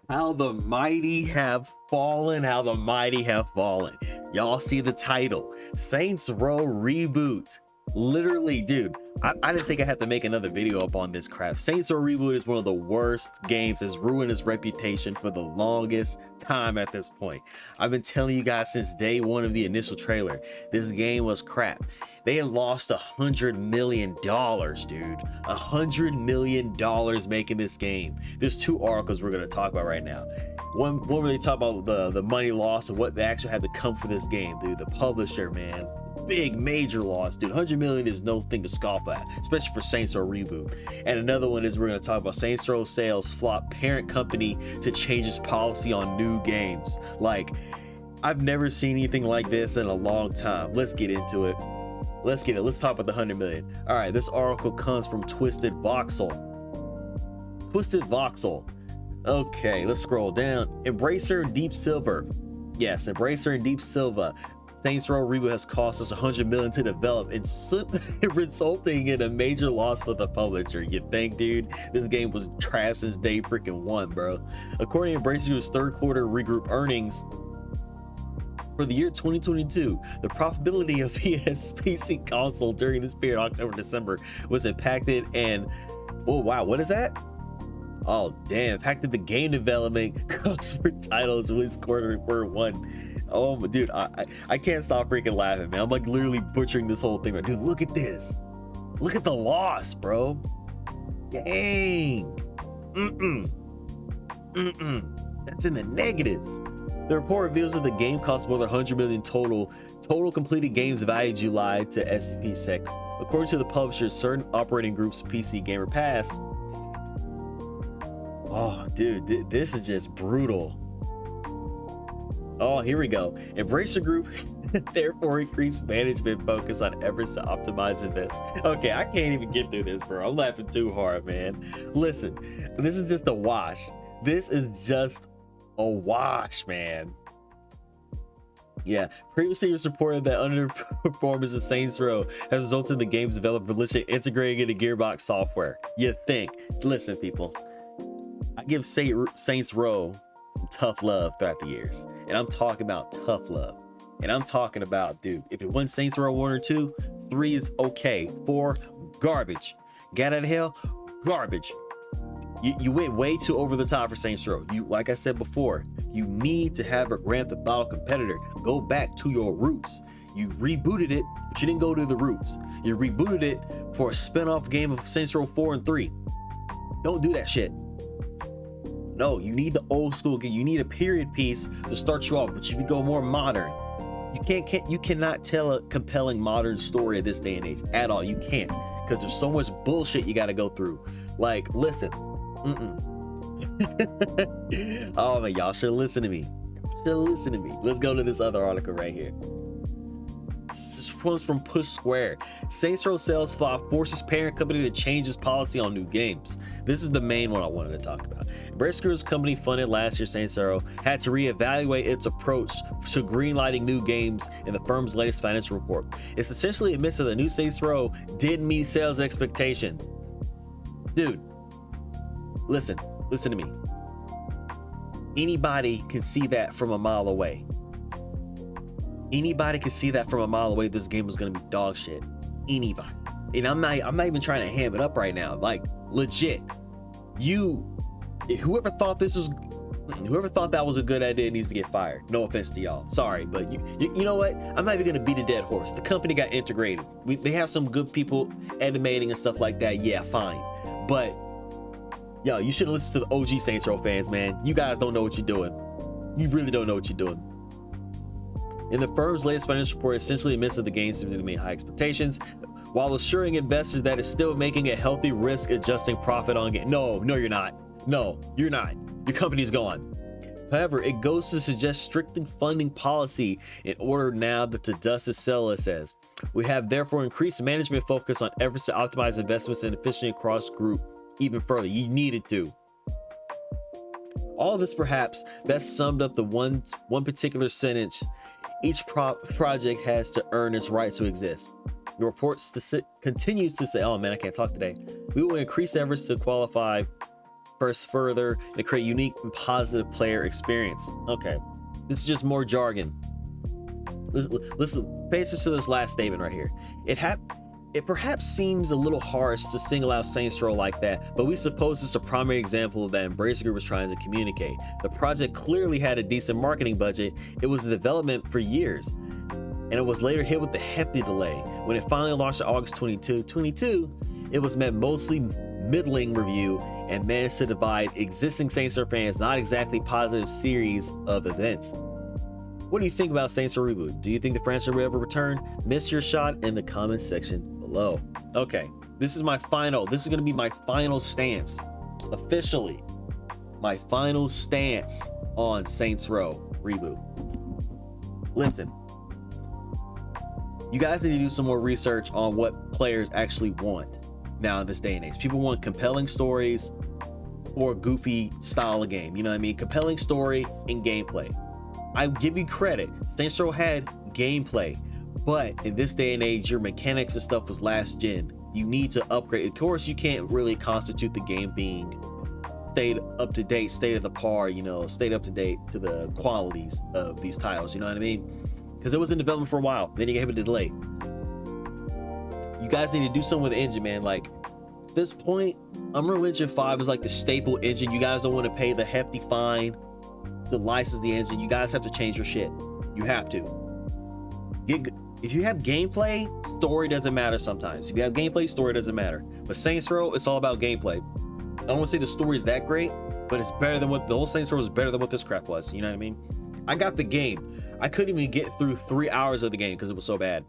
How the mighty have fallen, how the mighty have fallen. Y'all see the title, Saints Row Reboot. Literally, dude, I didn't think I had to make another video up on this crap. Saints Row Reboot is one of the worst games. It's ruined its reputation for the longest time at this point. I've been telling you guys since day one of the initial trailer, this game was crap. They had lost $100 million, dude. $100 million making this game. There's two articles we're going to talk about right now. One where they talk about the money loss and what they actually had to come for this game, dude. The publisher, man. Big major loss, dude. 100 million is no thing to scoff at, especially for Saints Row Reboot. And another one is we're going to talk about Saints Row sales flop, parent company to change its policy on new games. Like, I've never seen anything like this in a long time. Let's get into it. Let's talk about the 100 million. All right, this article comes from Twisted Voxel. Okay, let's scroll down. Embracer and Deep Silver. Yes, Embracer and Deep Silver. Saints Row Reboot has cost us 100 million to develop and resulting in a major loss for the publisher. You think, dude? This game was trash since day freaking one, bro. According to Embracer's third quarter regroup earnings for the year 2022, the profitability of PS PC console during this period, October-December, was impacted and, oh wow, what is that? Oh damn, impacted the game development costs for titles released quarter one. Oh dude, I can't stop freaking laughing, man. I'm like literally butchering this whole thing, right? Dude, look at this. Look at the loss, bro. Dang. That's in the negatives. The report reveals that the game cost more than 100 million total completed games value July to SCP-SEC. According to the publisher, certain operating groups PC Gamer Pass. Oh, dude, this is just brutal. Oh, here we go. Embracer Group therefore increased management focus on efforts to optimize investment. Okay, I can't even get through this, bro. I'm laughing too hard, man. Listen, this is just a wash. This is just a wash, man. Yeah, previously it was reported that underperformance of Saints Row has resulted in the game's developer literally integrating into Gearbox software. You think? Listen, people, I give Saints Row some tough love throughout the years, and I'm talking about tough love, and I'm talking about, dude, if it wasn't Saints Row 1 or 2, 3 is okay, 4 garbage, Get Out of Hell garbage. You went way too over the top for Saints Row. You, like I said before, you need to have a Grand Theft Auto competitor. Go back to your roots. You rebooted it, but you didn't go to the roots. You rebooted it for a spin-off game of Saints Row 4 and 3. Don't do that shit. No, you need the old school game. You need a period piece to start you off, but you can go more modern. You cannot tell a compelling modern story at this day and age at all. You can't, because there's so much bullshit you got to go through. Like, listen. Oh man, y'all should listen to me. Let's go to this other article right here. This one's from Push Square. Saints Row sales flop forces parent company to change its policy on new games. This is the main one I wanted to talk about. Embracer's company funded last year, Saints Row had to reevaluate its approach to greenlighting new games in the firm's latest financial report. It's essentially admits that the new Saints Row didn't meet sales expectations. Dude, listen to me. Anybody can see that from a mile away. Anybody can see that from a mile away. This game was gonna be dog shit. Anybody. And I'm not even trying to ham it up right now. Like, legit. Whoever thought that was a good idea needs to get fired. No offense to y'all. Sorry, but you know what? I'm not even gonna beat a dead horse. The company got integrated. They have some good people animating and stuff like that. Yeah, fine. But yo, you should listen to the OG Saints Row fans, man. You guys don't know what you're doing. You really don't know what you're doing. In the firm's latest financial report, essentially admits that the game seems to meet high expectations, while assuring investors that it's still making a healthy risk-adjusting profit on game. No, you're not. No, you're not. Your company's gone. However, it goes to suggest stricter funding policy in order now that the dust is settled, it says. We have therefore increased management focus on efforts to optimize investments and efficiency across group even further. You needed to. All of this perhaps best summed up the one particular sentence: each project has to earn its right to exist. The report continues to say, oh man, I can't talk today. We will increase efforts to qualify first further and to create unique and positive player experience. Okay, this is just more jargon. Listen, pay attention to this last statement right here. It perhaps seems a little harsh to single out Saints Row like that, but we suppose it's a primary example that Embracer Group was trying to communicate. The project clearly had a decent marketing budget. It was in development for years, and it was later hit with a hefty delay. When it finally launched in August 2022, it was met mostly middling review and managed to divide existing Saints Row fans, not exactly positive series of events. What do you think about Saints Row Reboot? Do you think the franchise will ever return? Miss your shot in the comments section below. Okay, this is going to be my final stance. Officially, my final stance on Saints Row Reboot. Listen, you guys need to do some more research on what players actually want now in this day and age. People want compelling stories or goofy style of game. You know what I mean? Compelling story and gameplay. I give you credit. Saints Row had gameplay, but in this day and age, your mechanics and stuff was last gen. You need to upgrade. Of course, you can't really constitute the game being stayed up to date, state of the par, stayed up to date to the qualities of these titles. You know what I mean? Because it was in development for a while. Then you have a delay. You guys need to do something with the engine, man. Like, at this point, Unreal Engine 5 is like the staple engine. You guys don't want to pay the hefty fine to license the engine. You guys have to change your shit. You have to. If you have gameplay, story doesn't matter sometimes. If you have gameplay, story doesn't matter. But Saints Row, it's all about gameplay. I don't want to say the story is that great, but it's better than what the whole Saints Row is better than what this crap was. You know what I mean? I got the game. I couldn't even get through 3 hours of the game because it was so bad.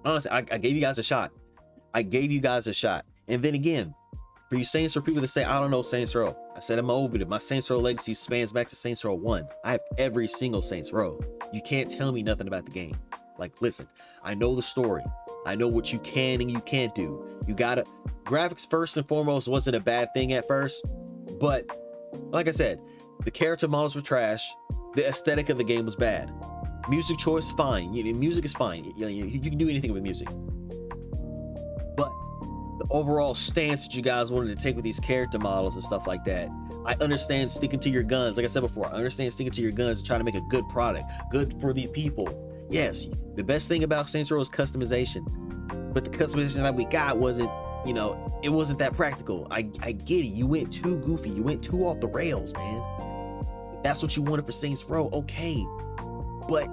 Honestly, I gave you guys a shot. And then again, for you Saints Row people that say, I don't know Saints Row, I said I'm over it. My Saints Row legacy spans back to Saints Row 1. I have every single Saints Row. You can't tell me nothing about the game. Like, listen, I know the story. I know what you can and you can't do. You gotta, graphics first and foremost wasn't a bad thing at first, but like I said, the character models were trash. The aesthetic of the game was bad. Music choice, fine. Music is fine. You can do anything with music. But the overall stance that you guys wanted to take with these character models and stuff like that, I understand sticking to your guns. Like I said before, I understand sticking to your guns and trying to make a good product, good for the people. Yes, the best thing about Saints Row is customization, but the customization that we got wasn't, it wasn't that practical. I get it. You went too goofy. You went too off the rails, man. If that's what you wanted for Saints Row, okay. But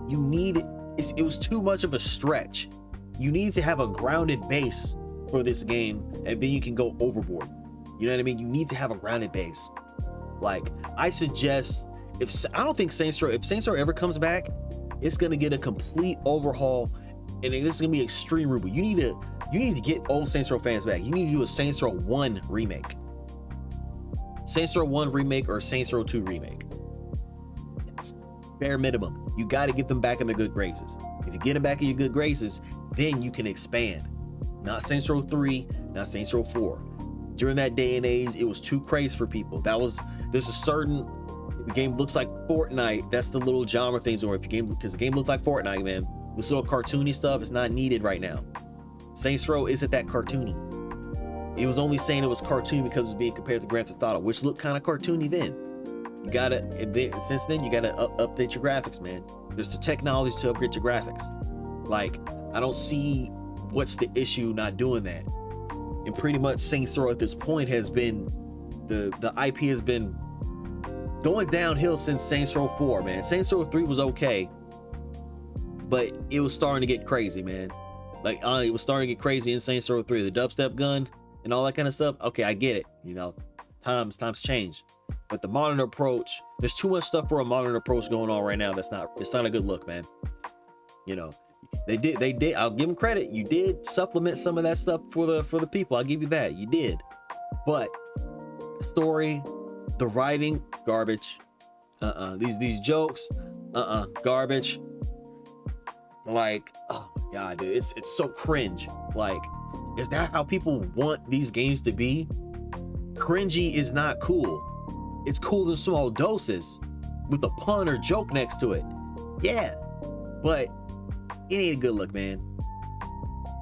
you need it was too much of a stretch. You need to have a grounded base for this game, and then you can go overboard. You know what I mean? You need to have a grounded base. Like, I suggest, if Saints Row ever comes back, it's gonna get a complete overhaul, and this is gonna be extreme reboot. You need to get old Saints Row fans back. You need to do a Saints Row 1 remake. Saints Row 1 remake or Saints Row 2 remake. It's bare minimum. You got to get them back in their good graces. If you get them back in your good graces, then you can expand. Not Saints Row 3, not Saints Row 4. During that day and age, it was too crazy for people. There's a certain, the game looks like Fortnite. That's the little genre things, or because the game looks like Fortnite, man. This little cartoony stuff is not needed right now. Saints Row isn't that cartoony. It was only saying it was cartoony because it was being compared to Grand Theft Auto, which looked kind of cartoony then. Since then, you gotta update your graphics, man. There's the technology to upgrade your graphics. Like, I don't see what's the issue not doing that. And pretty much Saints Row at this point has been, the IP has been going downhill since Saints Row 4, man. Saints Row 3 was okay, but it was starting to get crazy, man. Like, it was starting to get crazy in Saints Row 3. The dubstep gun and all that kind of stuff. Okay, I get it. Times change. But the modern approach, there's too much stuff for a modern approach going on right now. It's not a good look, man. They did. I'll give them credit. You did supplement some of that stuff for the people. I'll give you that. You did. But the story, the writing, garbage. These jokes, garbage. Like, oh my god, dude, it's so cringe. Like, is that how people want these games to be? Cringy is not cool. It's cool in small doses with a pun or joke next to it. Yeah, but it ain't a good look, man.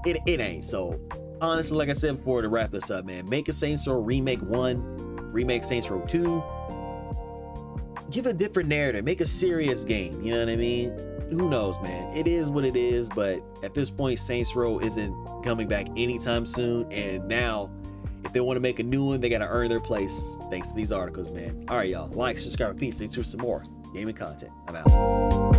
It ain't. So honestly, like I said before, to wrap this up, man, make a Saints Row Remake 1, remake Saints Row 2. Give a different narrative, make a serious game, you know what I mean? Who knows, man? It is what it is, but at this point, Saints Row isn't coming back anytime soon, and now, if they want to make a new one, they got to earn their place thanks to these articles, man. All right, y'all. Like, subscribe, peace. Stay tuned for some more gaming content. I'm out.